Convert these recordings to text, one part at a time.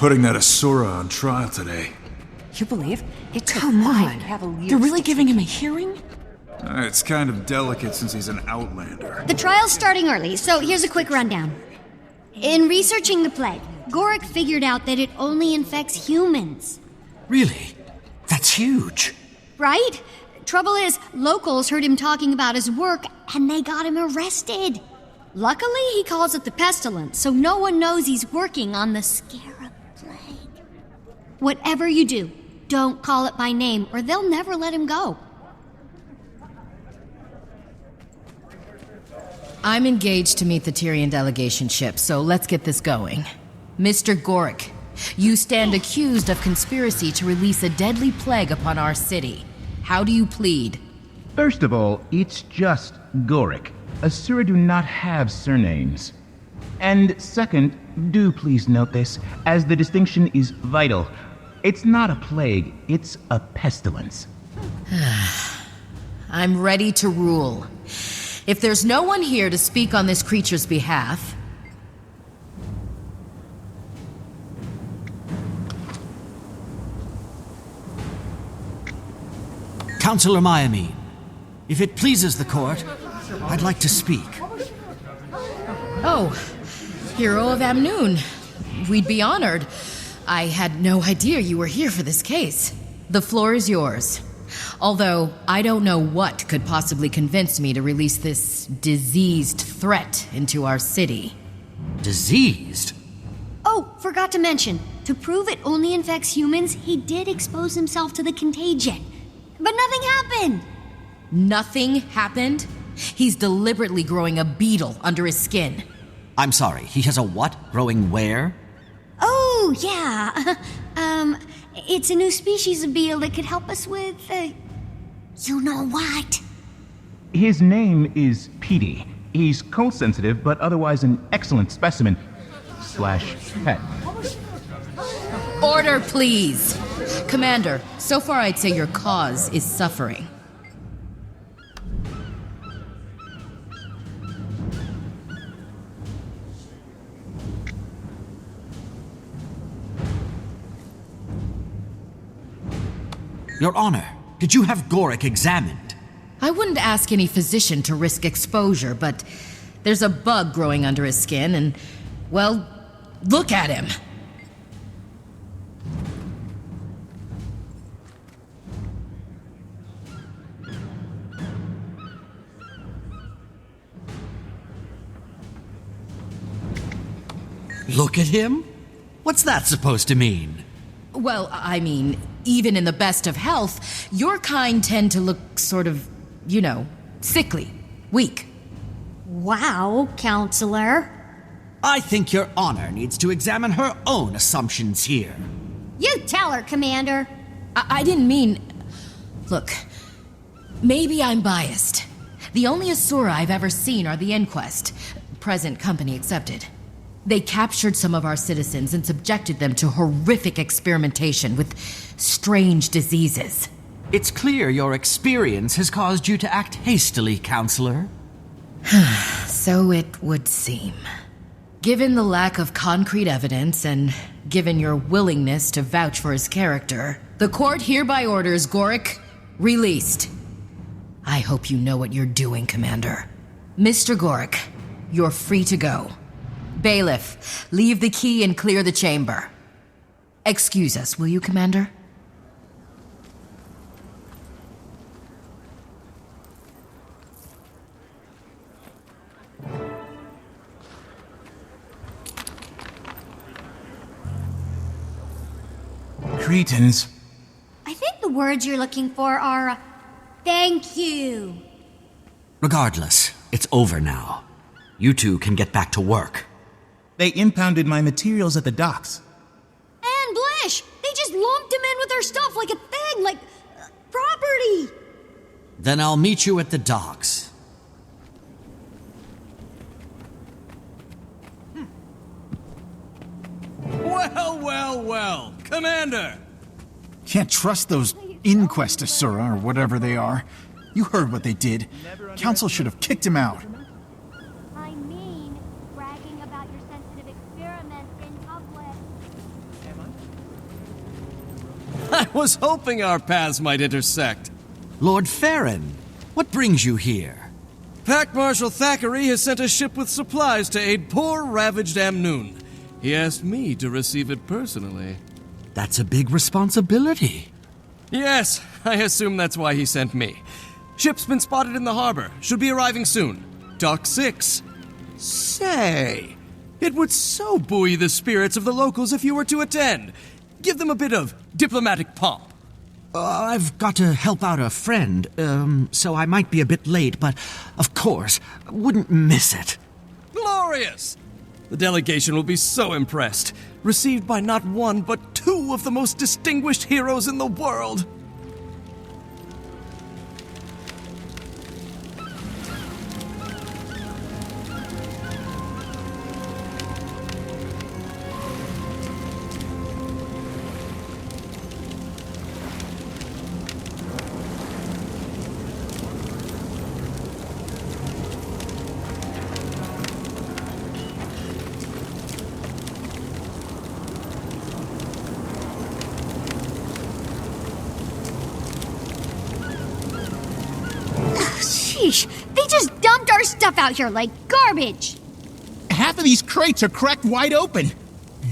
putting that Asura on trial today. You believe? It took Come 5 on. Cavaliers They're really to giving him a hearing? It's kind of delicate since he's an Outlander. The trial's starting early, so here's a quick rundown. In researching the plague, Gorick figured out that it only infects humans. Really? That's huge. Right? Trouble is, locals heard him talking about his work, and they got him arrested. Luckily, he calls it the pestilence, so no one knows he's working on the Scarab Plague. Whatever you do, don't call it by name, or they'll never let him go. I'm engaged to meet the Tyrian delegation ship, so let's get this going. Mr. Gorick, you stand accused of conspiracy to release a deadly plague upon our city. How do you plead? First of all, it's just Gorick. Asura do not have surnames. And second, do please note this, as the distinction is vital. It's not a plague, it's a pestilence. I'm ready to rule. If there's no one here to speak on this creature's behalf... Counselor Miami, if it pleases the court, I'd like to speak. Oh, Hero of Amnoon. We'd be honored. I had no idea you were here for this case. The floor is yours. Although, I don't know what could possibly convince me to release this diseased threat into our city. Diseased? Oh, forgot to mention, to prove it only infects humans, he did expose himself to the contagion. But nothing happened! Nothing happened? He's deliberately growing a beetle under his skin. I'm sorry, he has a what? Growing where? Oh, yeah. It's a new species of beetle that could help us with, you know what? His name is Petey. He's cold sensitive, but otherwise an excellent specimen. / pet. Order, please. Commander, so far I'd say your cause is suffering. Your Honor, did you have Gorick examined? I wouldn't ask any physician to risk exposure, but there's a bug growing under his skin and, well, look at him. Look at him? What's that supposed to mean? Well, I mean, even in the best of health, your kind tend to look sort of, you know, sickly, weak. Wow, Counselor. I think Your Honor needs to examine her own assumptions here. You tell her, Commander. I didn't mean... Look, maybe I'm biased. The only Asura I've ever seen are the Inquest, present company accepted. They captured some of our citizens and subjected them to horrific experimentation with strange diseases. It's clear your experience has caused you to act hastily, Counselor. So it would seem. Given the lack of concrete evidence and given your willingness to vouch for his character, the court hereby orders Gorick released. I hope you know what you're doing, Commander. Mr. Gorick, you're free to go. Bailiff, leave the key and clear the chamber. Excuse us, will you, Commander? Cretans. I think the words you're looking for are, thank you. Regardless, it's over now. You two can get back to work. They impounded my materials at the docks. And Blish, they just lumped him in with our stuff like a thing, like property. Then I'll meet you at the docks. Well, Commander! Can't trust those Inquest Asura or whatever they are. You heard what they did. Council should have kicked him out. I mean, bragging about your sensitive experiments in public. I was hoping our paths might intersect. Lord Farron, what brings you here? Pack Marshal Thackeray has sent a ship with supplies to aid poor, ravaged Amnoon. He asked me to receive it personally. That's a big responsibility. Yes, I assume that's why he sent me. Ship's been spotted in the harbor. Should be arriving soon. Dock 6. Say, it would so buoy the spirits of the locals if you were to attend. Give them a bit of diplomatic pomp. I've got to help out a friend, so I might be a bit late, but of course, wouldn't miss it. Glorious! The delegation will be so impressed. Received by not one, but two of the most distinguished heroes in the world. Sheesh, they just dumped our stuff out here like garbage. Half of these crates are cracked wide open.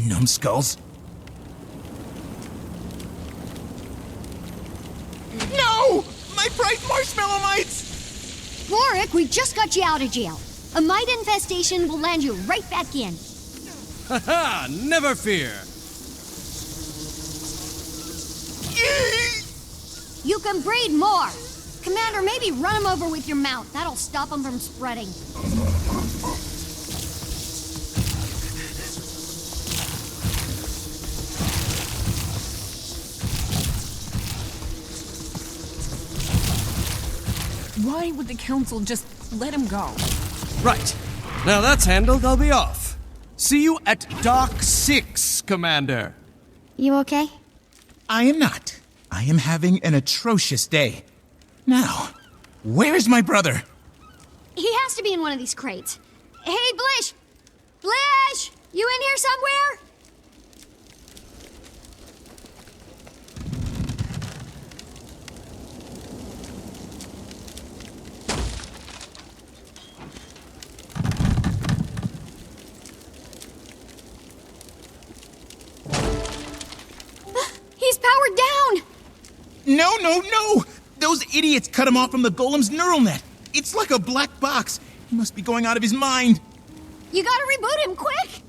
Numbskulls. No! My bright marshmallow mites! Rorik, we just got you out of jail. A mite infestation will land you right back in. Haha, never fear. You can breed more. Commander, maybe run them over with your mouth. That'll stop them from spreading. Why would the council just let him go? Right. Now that's handled, I'll be off. See you at Dock 6, Commander. You okay? I am not. I am having an atrocious day. Now, where is my brother? He has to be in one of these crates. Hey, Blish! Blish! You in here somewhere? He's powered down! No, no, no! Those idiots cut him off from the golem's neural net. It's like a black box. He must be going out of his mind. You gotta reboot him, quick!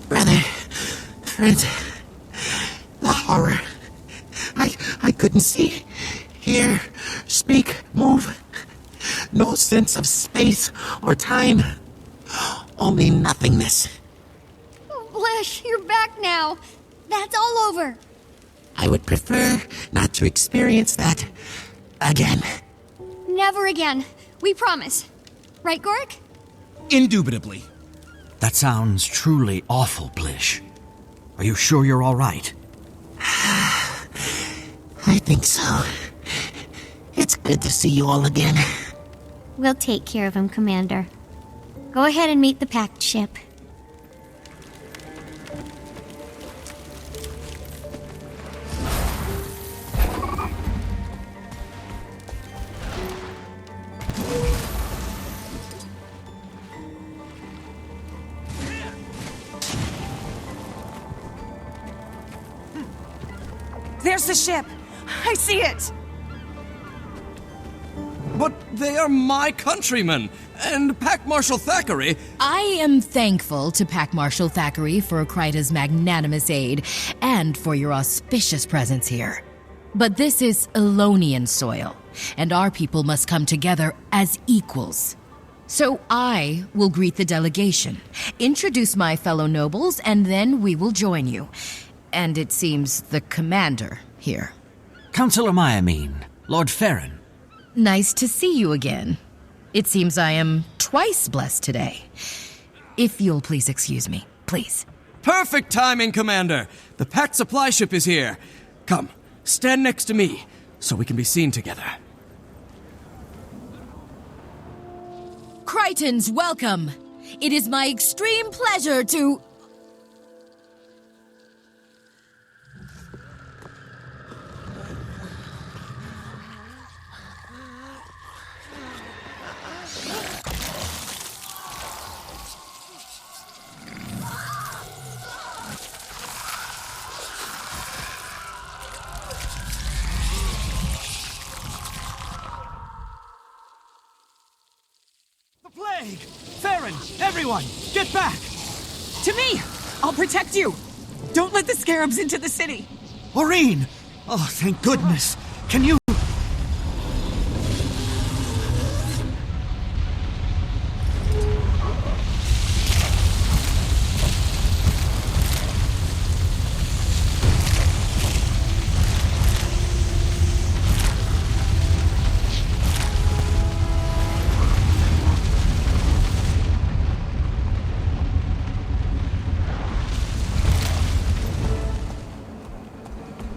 Brother, friends, the horror. I couldn't see, hear, speak, move. No sense of space or time. Only nothingness. Blish, you're back now. That's all over. I would prefer not to experience that again. Never again. We promise. Right, Gorik? Indubitably. That sounds truly awful, Blish. Are you sure you're all right? I think so. It's good to see you all again. We'll take care of him, Commander. Go ahead and meet the packed ship. There's the ship. I see it. But they are my countrymen, and Pack Marshal Thackeray. I am thankful to Pack Marshal Thackeray for Kryta's magnanimous aid and for your auspicious presence here. But this is Elonian soil, and our people must come together as equals. So I will greet the delegation, introduce my fellow nobles, and then we will join you. And it seems the commander here. Councillor Myamine, Lord Farron. Nice to see you again. It seems I am twice blessed today. If you'll please excuse me, please. Perfect timing, Commander. The packed supply ship is here. Come, stand next to me. so we can be seen together. Crichtons, welcome! It is my extreme pleasure to... Plague! Theron, everyone, get back! To me! I'll protect you! Don't let the scarabs into the city! Aurene! Oh, thank goodness! Can you...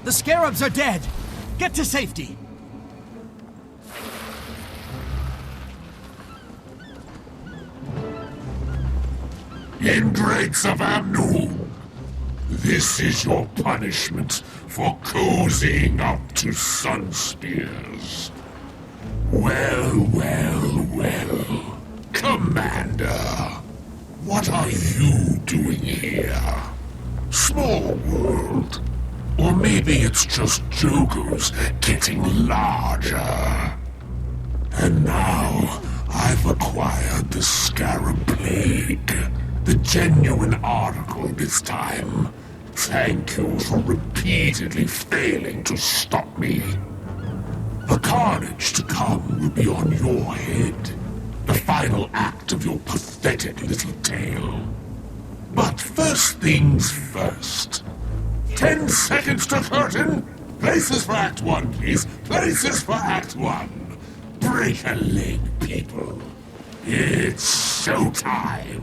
The scarabs are dead! Get to safety! Ingrates of Amnoon, this is your punishment for cozying up to Sunspears. Well, Commander, what are you doing here? Small world. Or maybe it's just Jokers getting larger. And now, I've acquired the Scarab Plague. The genuine article this time. Thank you for repeatedly failing to stop me. The carnage to come will be on your head. The final act of your pathetic little tale. But first things first. 10 seconds to curtain. Places for Act 1, please. Places for Act 1. Break a leg, people. It's showtime.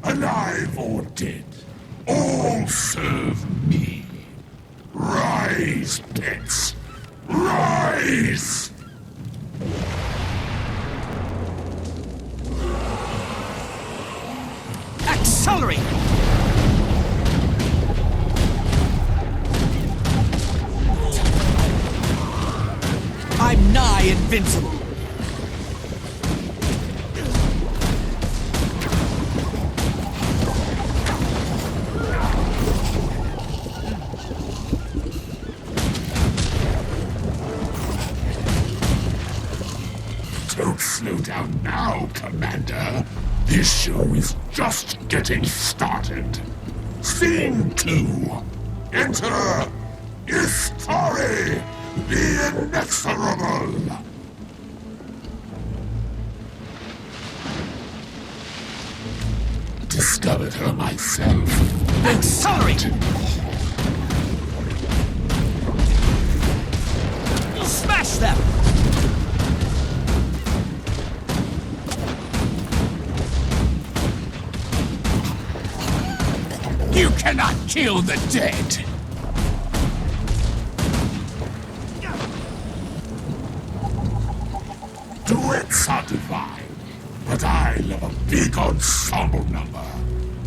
Alive or dead, all serve me. Rise, pets. Rise! Accelerate! I'm nigh invincible. Don't slow down now, Commander. This show is just getting started. Scene 2. Enter Istari, the Inexorable. Discovered her myself. Accelerate! Smash them! You cannot kill the dead! Duets are divine, but I love a big ensemble number.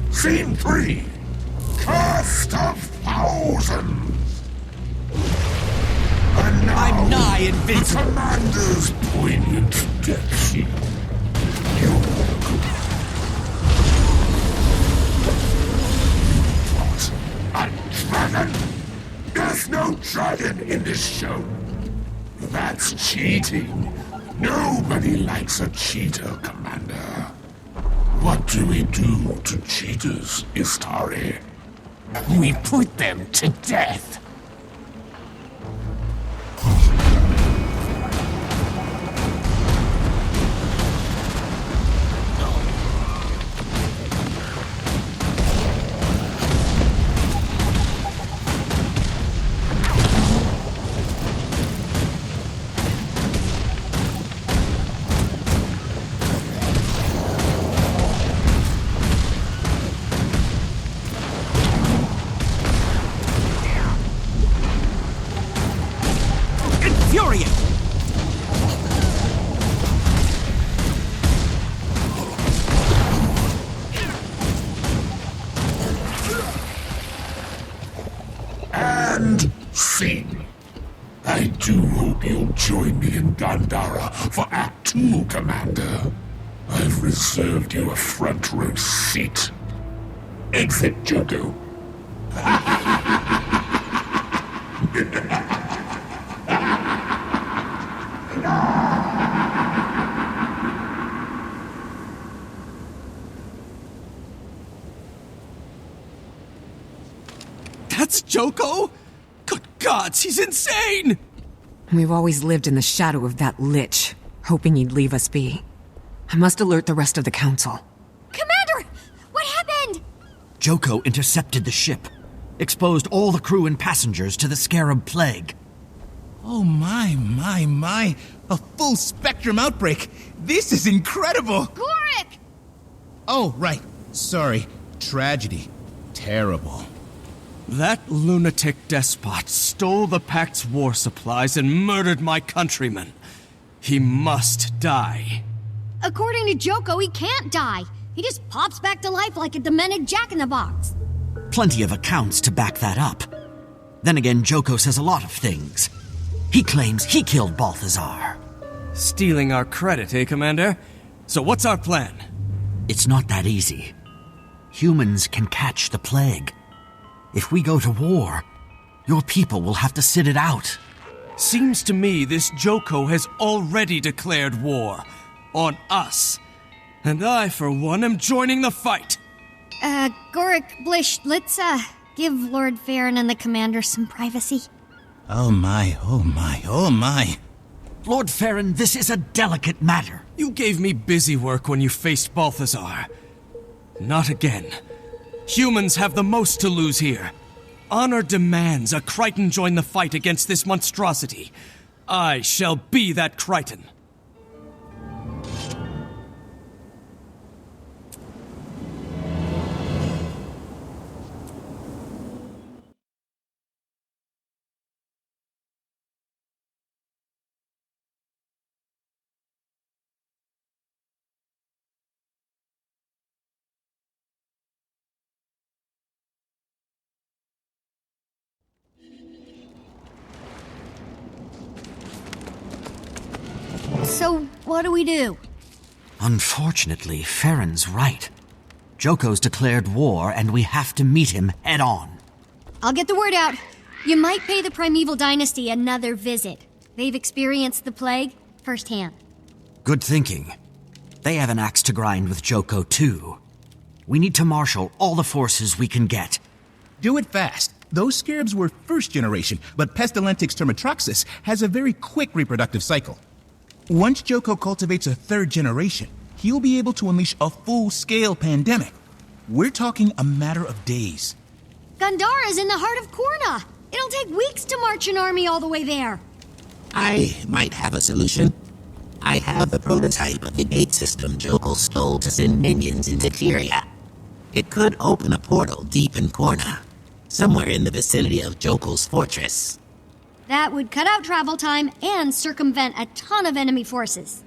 Scene 3. Cast of Thousands! And now, I'm nigh invincible. The Commander's poignant death scene. A dragon? There's no dragon in this show. That's cheating. Nobody likes a cheater, Commander. What do we do to cheaters, Istari? We put them to death. do hope you'll join me in Gandhara for Act 2, Commander. I've reserved you a front row seat. Exit, Joko. That's Joko? Good gods, he's insane! We've always lived in the shadow of that lich, hoping he'd leave us be. I must alert the rest of the council. Commander! What happened? Joko intercepted the ship, exposed all the crew and passengers to the Scarab Plague. Oh my. A full spectrum outbreak. This is incredible. Gorik! Oh, right. Sorry. Tragedy. Terrible. That lunatic despot stole the Pact's war supplies and murdered my countrymen. He must die. According to Joko, he can't die. He just pops back to life like a demented jack-in-the-box. Plenty of accounts to back that up. Then again, Joko says a lot of things. He claims he killed Balthazar. Stealing our credit, eh, Commander? So what's our plan? It's not that easy. Humans can catch the plague. If we go to war, your people will have to sit it out. Seems to me this Joko has already declared war. On us. And I, for one, am joining the fight. Gorik, Blish, let's, give Lord Farron and the commander some privacy. Oh my. Lord Farron, this is a delicate matter. You gave me busy work when you faced Balthazar. Not again. Humans have the most to lose here. Honor demands a Crichton join the fight against this monstrosity. I shall be that Crichton. So, what do we do? Unfortunately, Farron's right. Joko's declared war, and we have to meet him head on. I'll get the word out. You might pay the Primeval Dynasty another visit. They've experienced the plague firsthand. Good thinking. They have an axe to grind with Joko, too. We need to marshal all the forces we can get. Do it fast. Those scarabs were first generation, but Pestilentix termitroxus has a very quick reproductive cycle. Once Joko cultivates a third generation, he'll be able to unleash a full-scale pandemic. We're talking a matter of days. Gandhara's in the heart of Korna. It'll take weeks to march an army all the way there. I might have a solution. I have the prototype of the gate system Joko stole to send minions into Tyria. It could open a portal deep in Korna, somewhere in the vicinity of Joko's fortress. That would cut out travel time and circumvent a ton of enemy forces.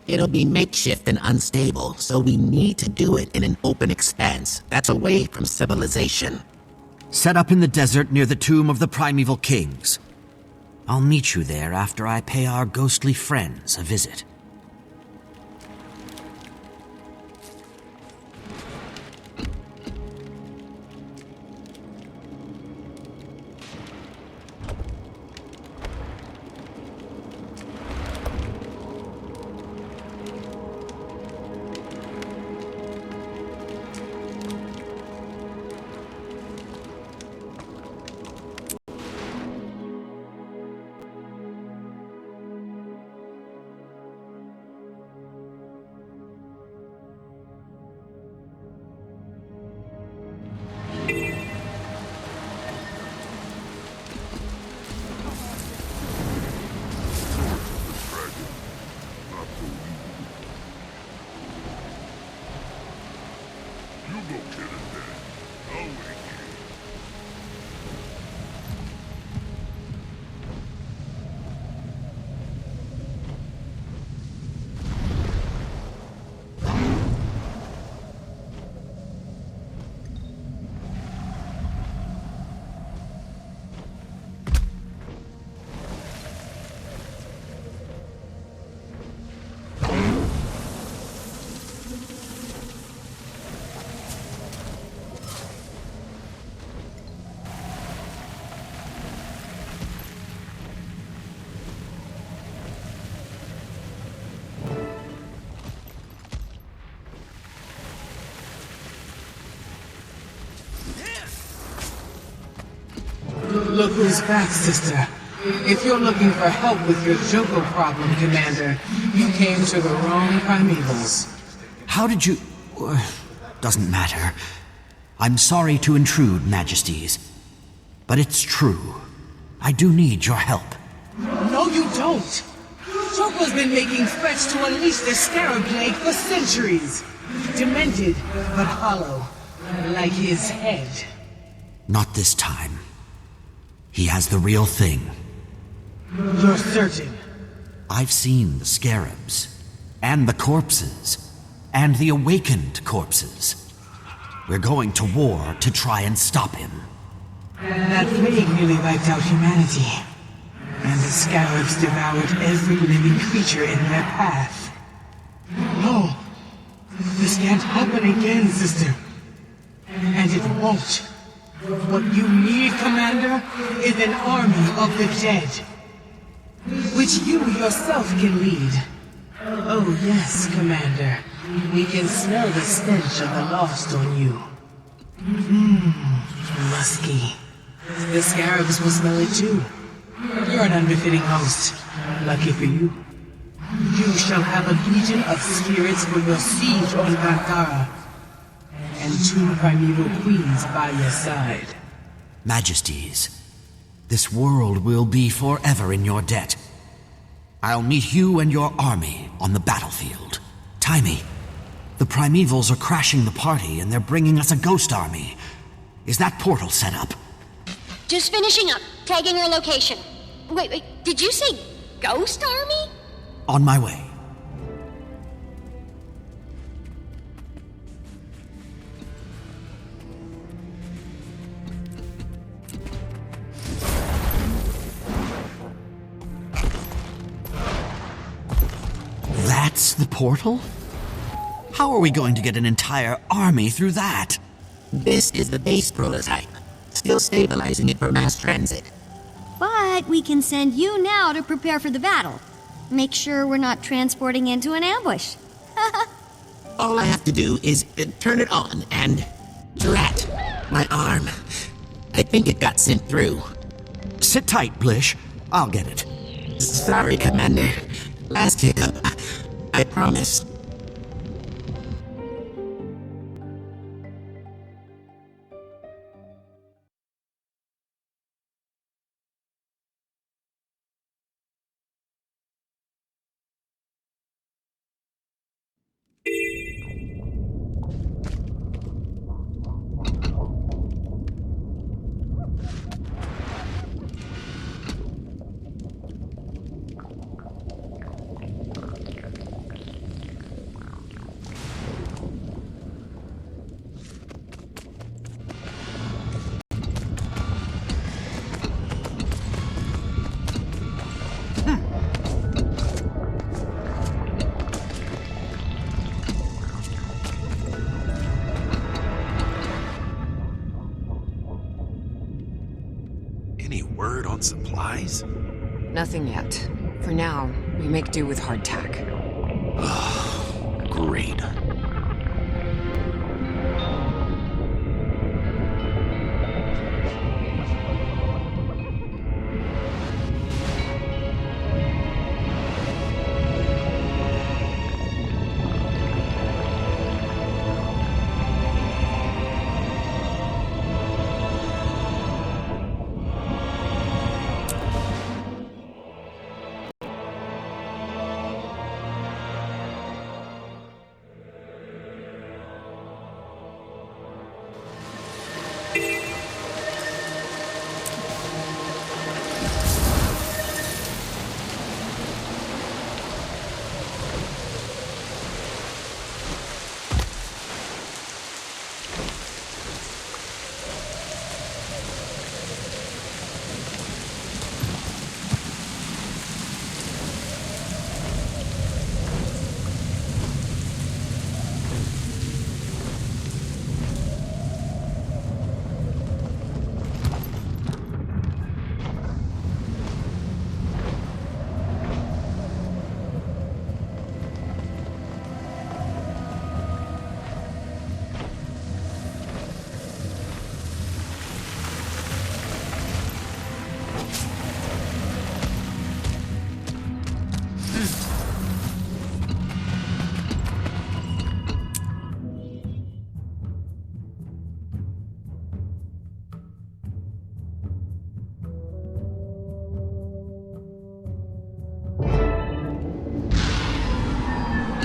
It'll be makeshift and unstable, so we need to do it in an open expanse that's away from civilization. Set up in the desert near the tomb of the Primeval Kings. I'll meet you there after I pay our ghostly friends a visit. Look who's back, sister. If you're looking for help with your Joko problem, Commander, you came to the wrong primevals. How did you... doesn't matter. I'm sorry to intrude, Majesties. But it's true. I do need your help. No, you don't! Joko's been making threats to unleash the Scarab Plague for centuries. Demented, but hollow. Like his head. Not this time. He has the real thing. You're certain? I've seen the scarabs, and the corpses, and the awakened corpses. We're going to war to try and stop him. That plague nearly wiped out humanity. And the scarabs devoured every living creature in their path. No, this can't happen again, sister. And it won't. What you need, Commander, is an army of the dead. Which you yourself can lead. Oh yes, Commander. We can smell the stench of the lost on you. Musky. The scarabs will smell it too. You're an unbefitting host. Lucky for you. You shall have a legion of spirits for your siege on Gantara. And 2 primeval queens by your side. Majesties, this world will be forever in your debt. I'll meet you and your army on the battlefield. Timey, the primevals are crashing the party and they're bringing us a ghost army. Is that portal set up? Just finishing up, tagging our location. Wait, did you say ghost army? On my way. That's the portal? How are we going to get an entire army through that? This is the base prototype. Still stabilizing it for mass transit. But we can send you now to prepare for the battle. Make sure we're not transporting into an ambush. All I have to do is turn it on and... Drat! My arm. I think it got sent through. Sit tight, Blish. I'll get it. Sorry, Commander. Last hiccup. I promise. Any word on supplies? Nothing yet. For now, we make do with hardtack. Great.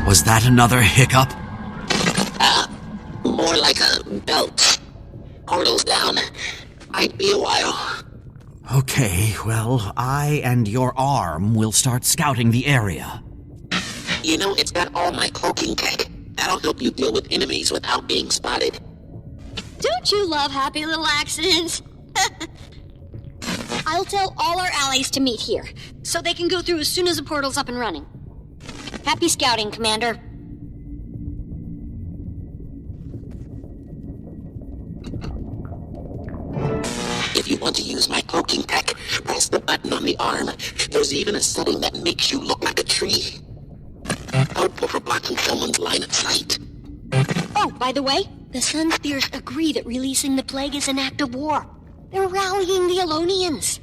Was that another hiccup? More like a belt. Portal's down. Might be a while. Okay, well, I and your arm will start scouting the area. You know, it's got all my cloaking tech. That'll help you deal with enemies without being spotted. Don't you love happy little accidents? I'll tell all our allies to meet here, so they can go through as soon as the portal's up and running. Happy scouting, Commander. If you want to use my cloaking tech, press the button on the arm. There's even a setting that makes you look like a tree. Helpful for blocking someone's line of sight. Oh, by the way, the Sunspears agree that releasing the plague is an act of war. They're rallying the Alonians.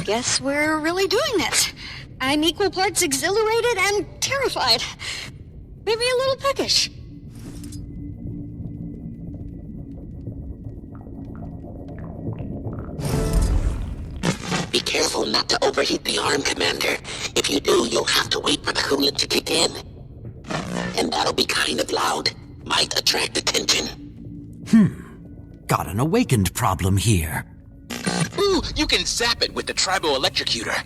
Guess we're really doing this. I'm equal parts exhilarated and terrified. Maybe a little peckish. Be careful not to overheat the arm, Commander. If you do, you'll have to wait for the coolant to kick in. And that'll be kind of loud. Might attract attention. Got an awakened problem here. Ooh, you can zap it with the Tribo Electrocutor.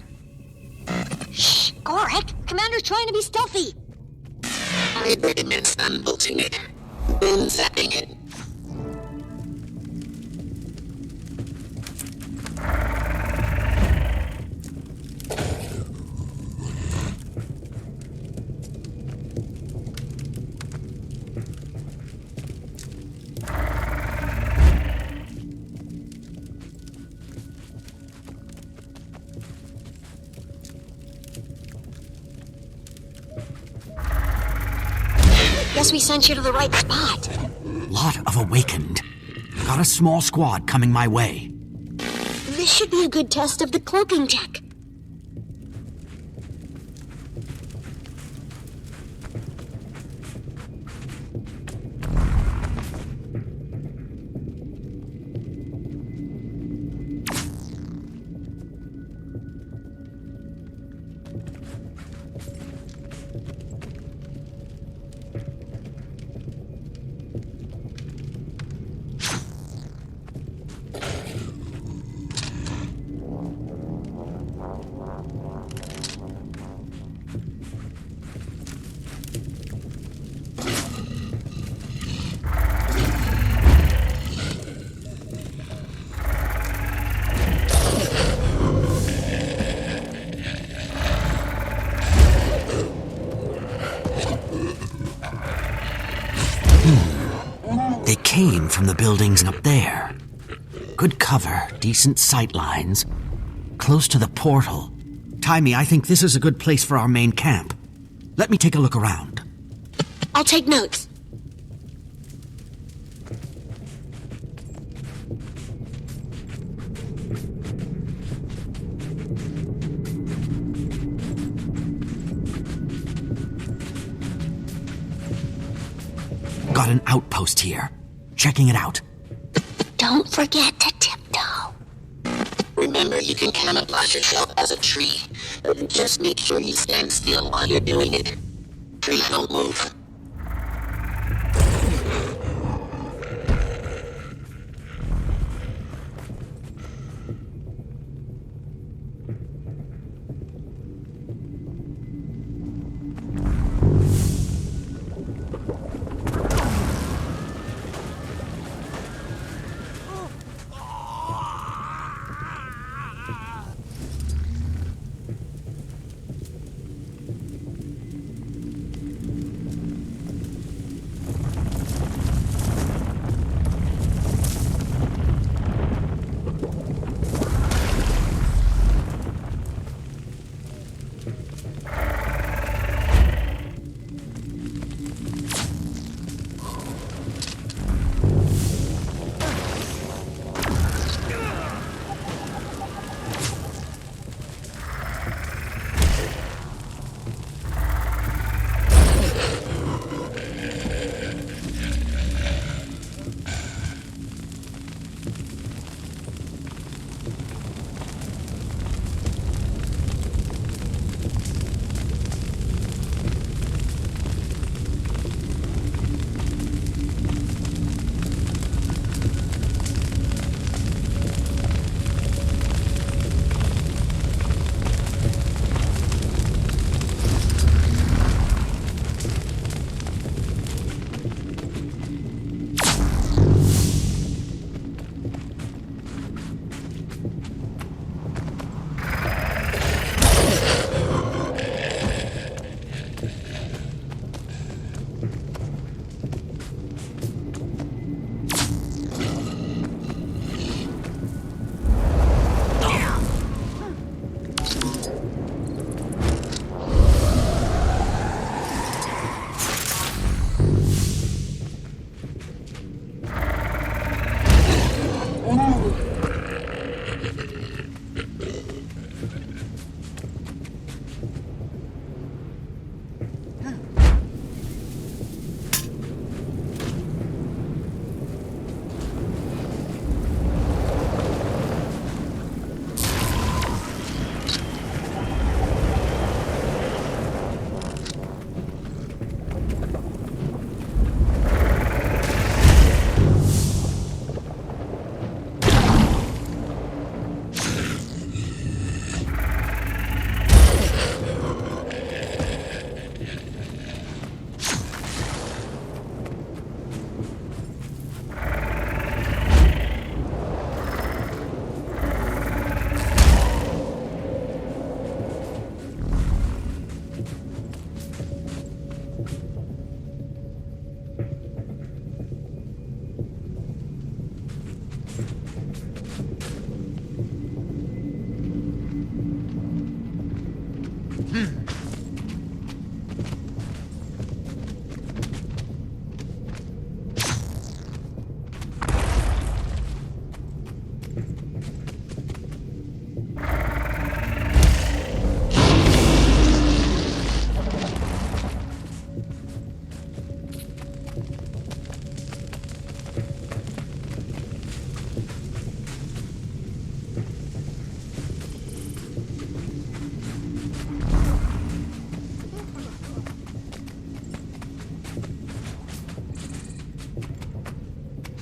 Shh, Gorik, Commander's trying to be stealthy. I'd recommend stun-bolting it, then zapping it. Guess we sent you to the right spot. Lot of awakened. Got a small squad coming my way. This should be a good test of the cloaking tech. They came from the buildings up there. Good cover, decent sight lines. Close to the portal. Timey, I think this is a good place for our main camp. Let me take a look around. I'll take notes. Got an outpost here. Checking it out. Don't forget to tiptoe. Remember, you can camouflage yourself as a tree. Just make sure you stand still while you're doing it. Trees don't move.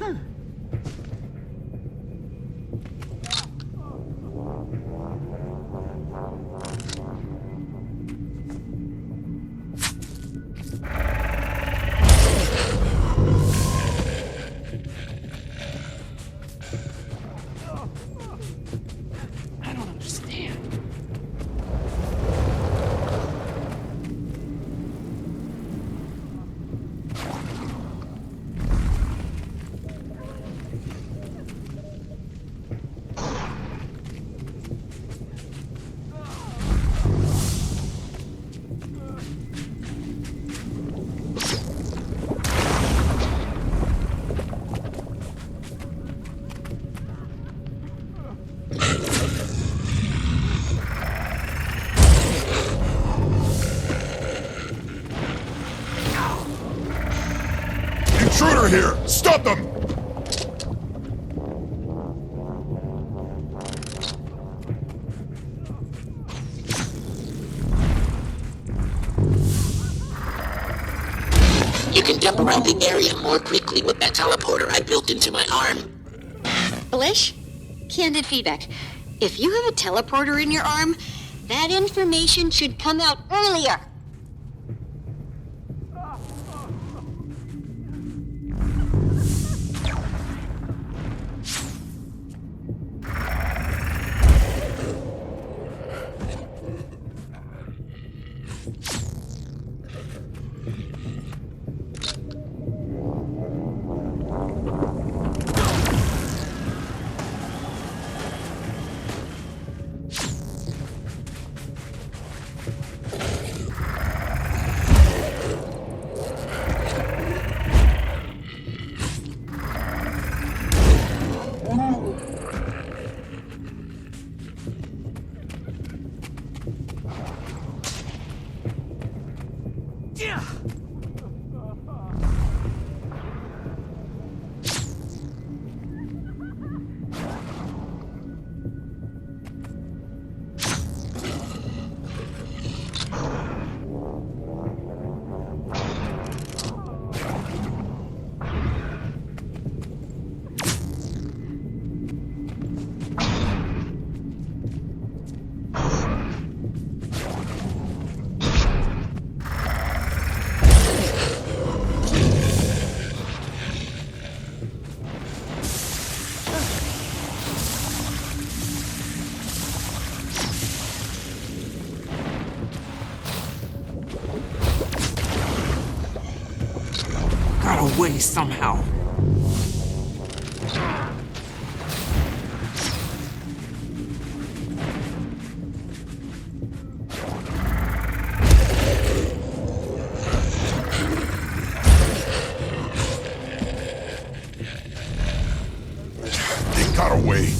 I don't understand. Intruder here! Stop them! You can jump around the area more quickly with that teleporter I built into my arm. Blish? Candid feedback. If you have a teleporter in your arm, that information should come out earlier. Got away somehow. They got away.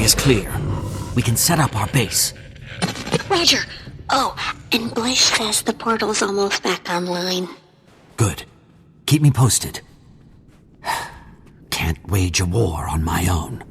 area's clear. We can set up our base. Roger. Oh, and Blish says the portal's almost back online. Good. Keep me posted. Can't wage a war on my own.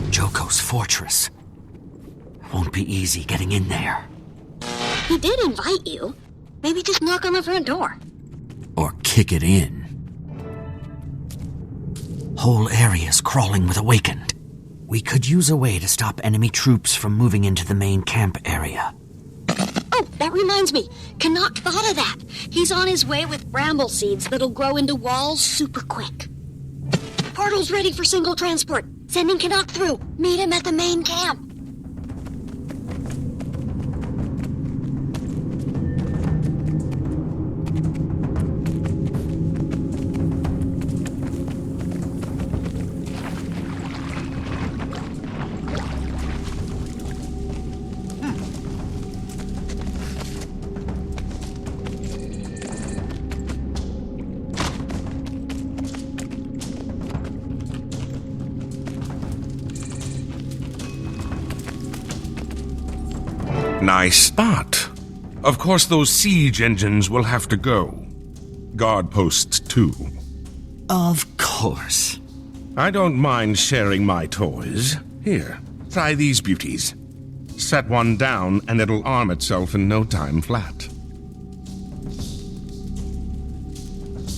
Joko's fortress. Won't be easy getting in there. He did invite you. Maybe just knock on the front door. Or kick it in. Whole area's crawling with Awakened. We could use a way to stop enemy troops from moving into the main camp area. Oh, that reminds me. Canuck thought of that. He's on his way with bramble seeds that'll grow into walls super quick. Portal's ready for single transport. Sending Canuck through. Meet him at the main camp. Nice spot. Of course, those siege engines will have to go. Guard posts, too. Of course. I don't mind sharing my toys. Here, try these beauties. Set one down, and it'll arm itself in no time flat.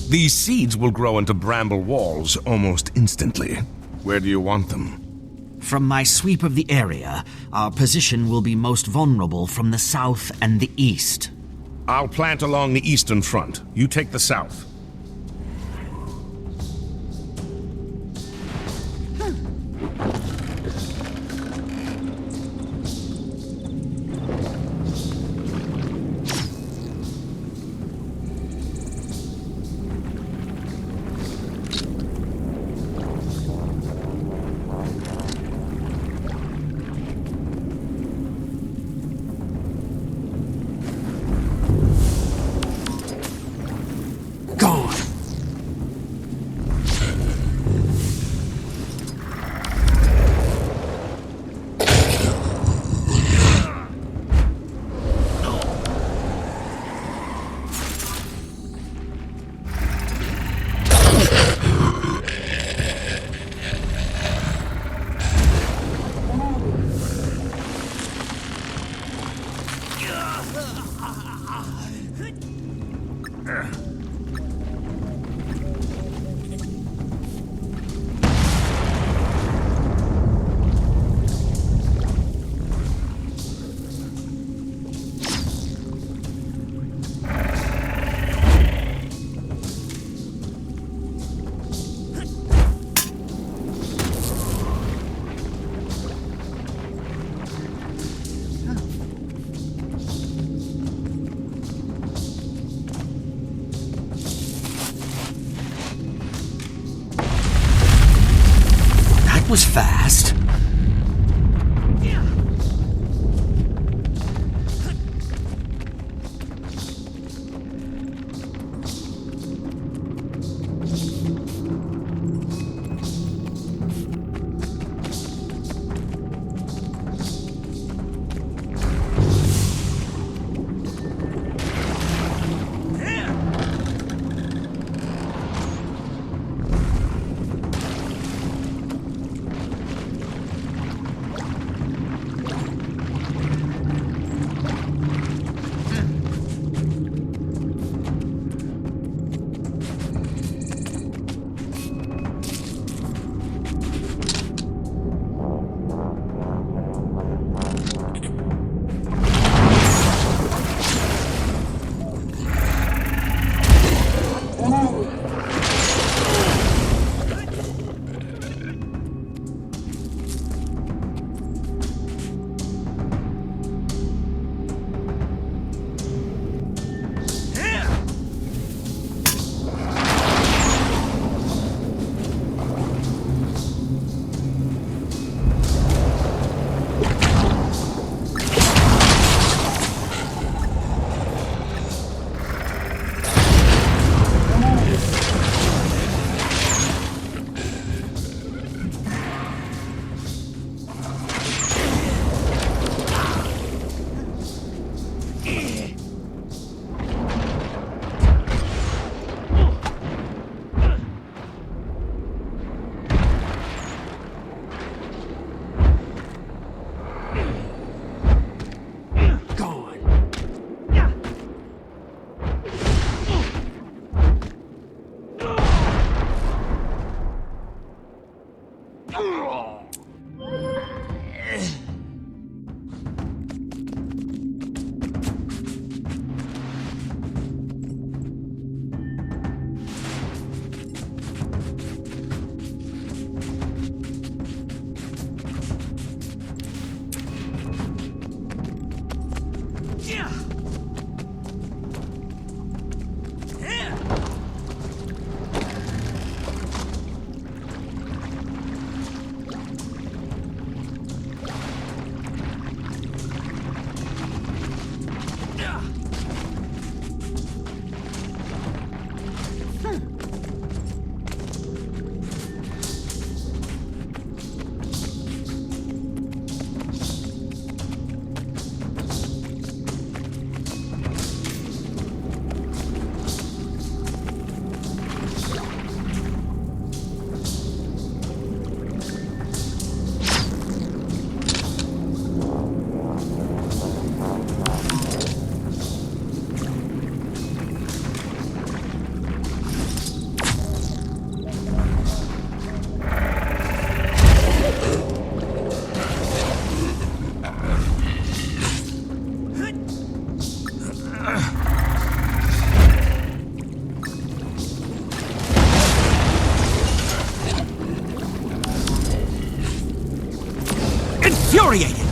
These seeds will grow into bramble walls almost instantly. Where do you want them? From my sweep of the area, our position will be most vulnerable from the south and the east. I'll plant along the eastern front. You take the south. Was fast. Infuriated!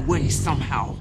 way somehow.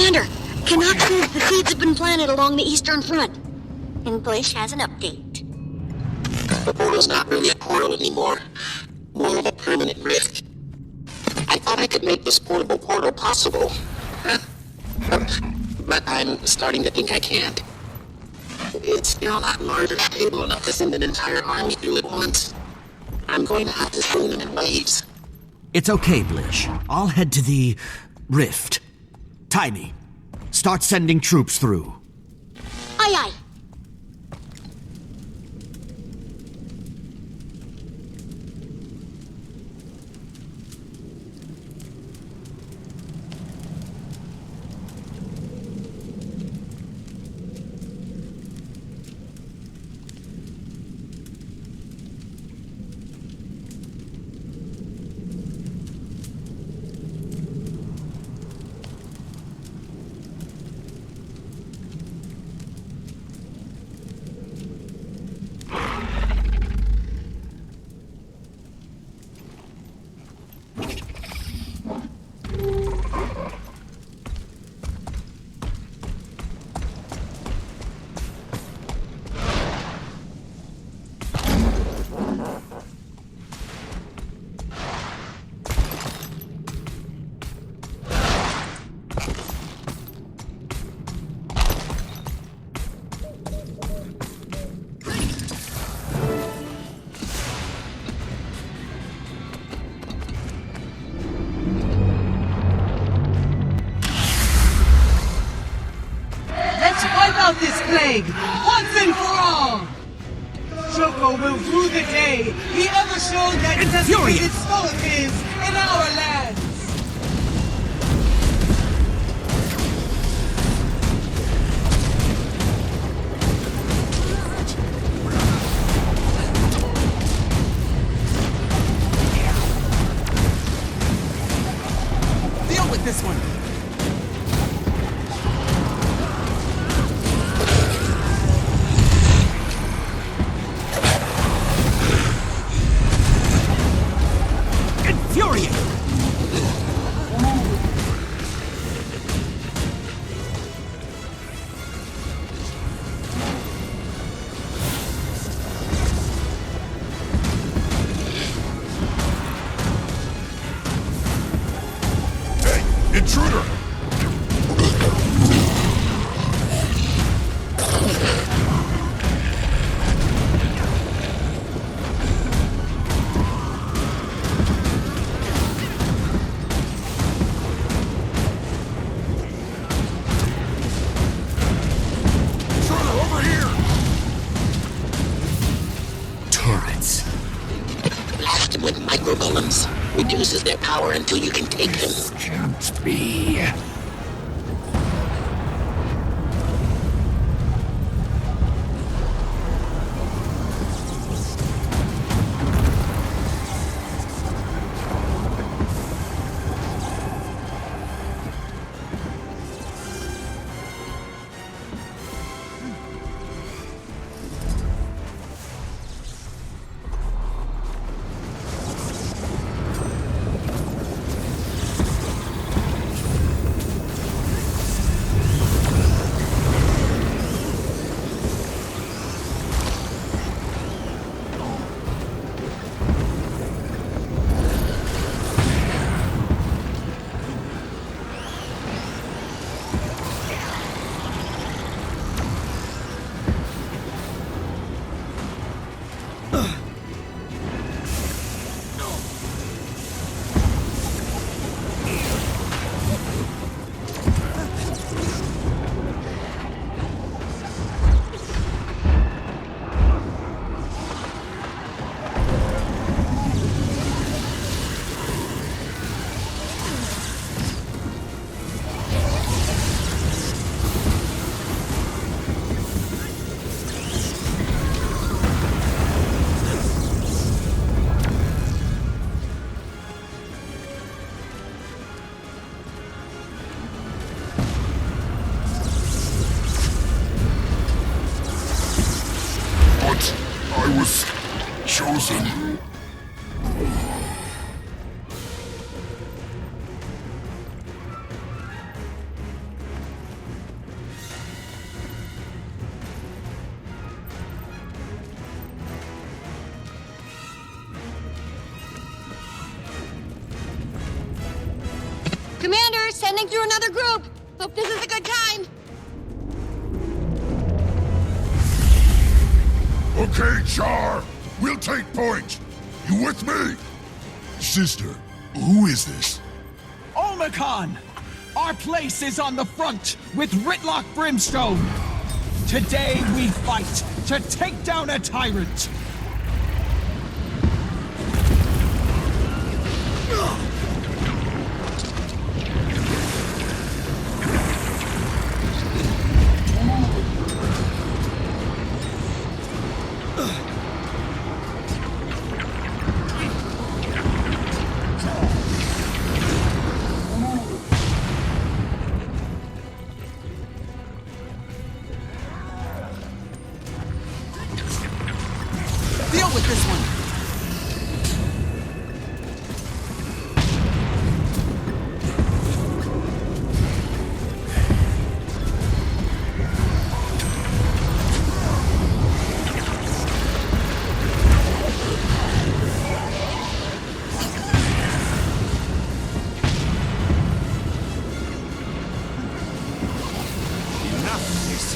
Commander, Canuck says the seeds have been planted along the eastern front. And Blish has an update. The portal's not really a portal anymore. More of a permanent rift. I thought I could make this portable portal possible. But I'm starting to think I can't. It's still not large or stable enough to send an entire army through at once. I'm going to have to send them in waves. It's okay, Blish. I'll head to the rift. Timey, start sending troops through. Aye, aye. Out this plague, once and for all! Joko will rue the day he ever showed that desiccated skull of his in our lands! Deal with this one! Intruder! Turrets. Blast them with microgolems. Reduces their power until you can take them. Can't be. I was chosen. running through another group. Hope this is a good time. Okay, Char. We'll take point. You with me? Sister, who is this? Omicron! Our place is on the front with Ritlock Brimstone. Today we fight to take down a tyrant. Deal with this one. Enough of this.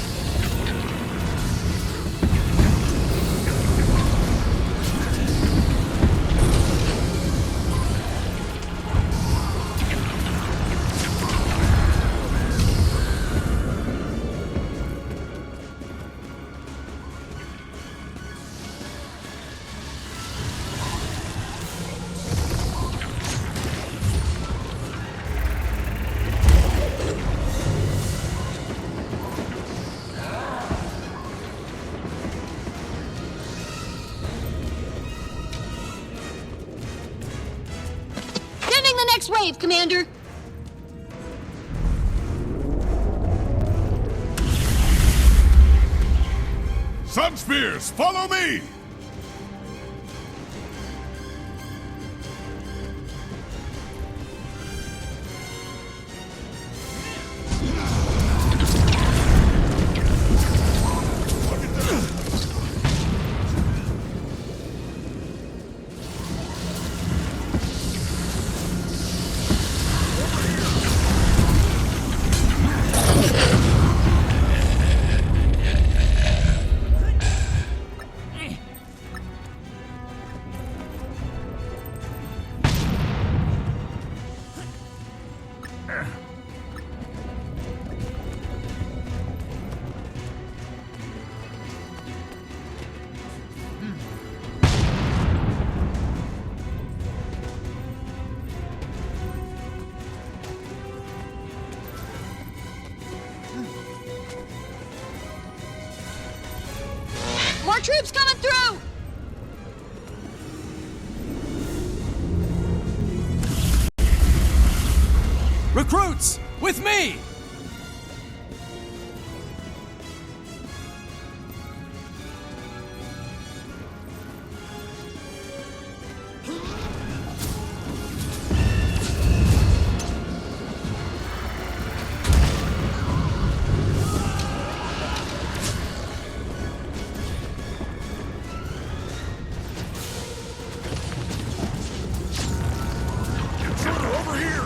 Sending the next wave, Commander. Sunspears, follow me! More troops coming through! Recruits, with me! Intruder, over here!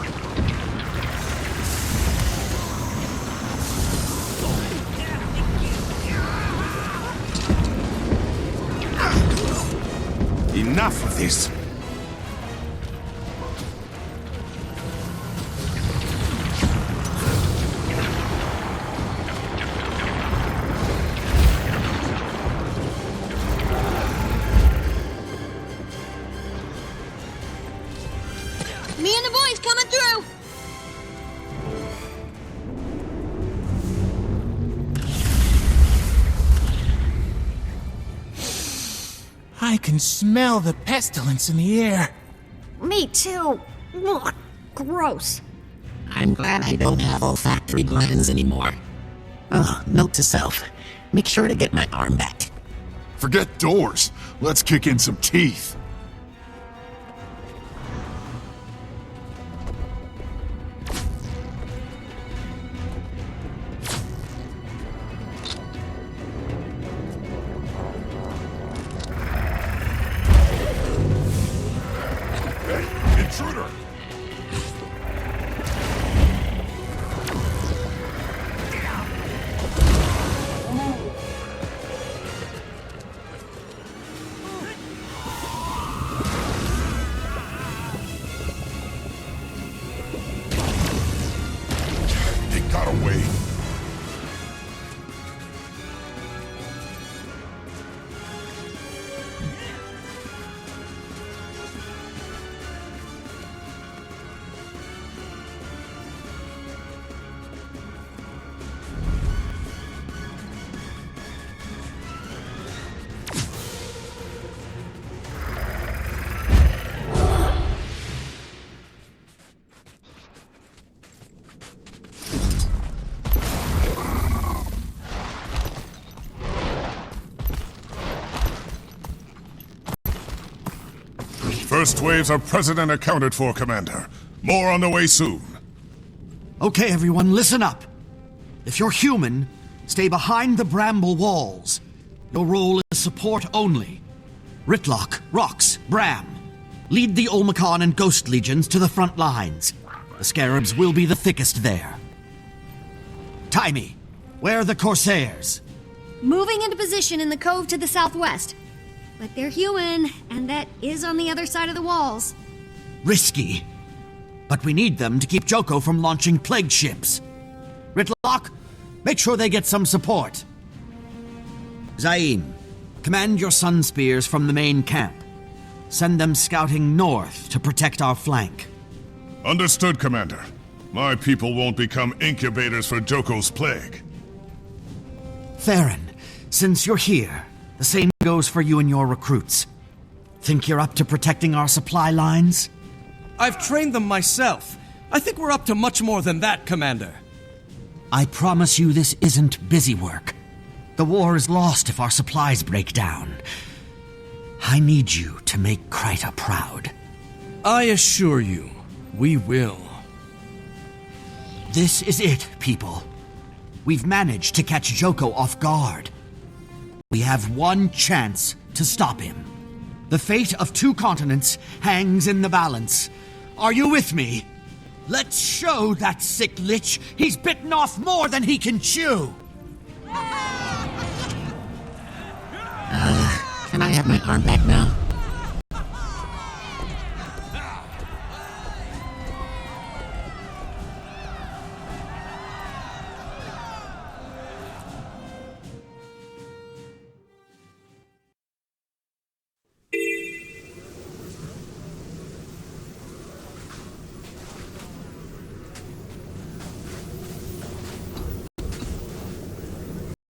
Enough of this. Me and the boys coming through! I can smell the pestilence in the air. Me too. Ugh, gross. I'm glad I don't have olfactory glands anymore. Oh, note to self. Make sure to get my arm back. Forget doors. Let's kick in some teeth. Intruder! got away. First waves are present and accounted for, Commander. More on the way soon. Okay, everyone, listen up. If you're human, stay behind the bramble walls. Your role is support only. Ritlock, Rox, Bram. Lead the Olmecon and Ghost Legions to the front lines. The Scarabs will be the thickest there. Timey, where are the Corsairs? Moving into position in the cove to the southwest. But they're human, and that is on the other side of the walls. Risky. But we need them to keep Joko from launching plague ships. Ritlock, make sure they get some support. Zaim, command your Sun Spears from the main camp. Send them scouting north to protect our flank. Understood, Commander. My people won't become incubators for Joko's plague. Theron, since you're here, the same goes for you and your recruits. Think you're up to protecting our supply lines? I've trained them myself. I think we're up to much more than that, Commander. I promise you this isn't busy work. The war is lost if our supplies break down. I need you to make Kryta proud. I assure you, we will. This is it, people. We've managed to catch Joko off guard. We have one chance to stop him. The fate of 2 continents hangs in the balance. Are you with me? Let's show that sick lich he's bitten off more than he can chew. Can I have my arm back now?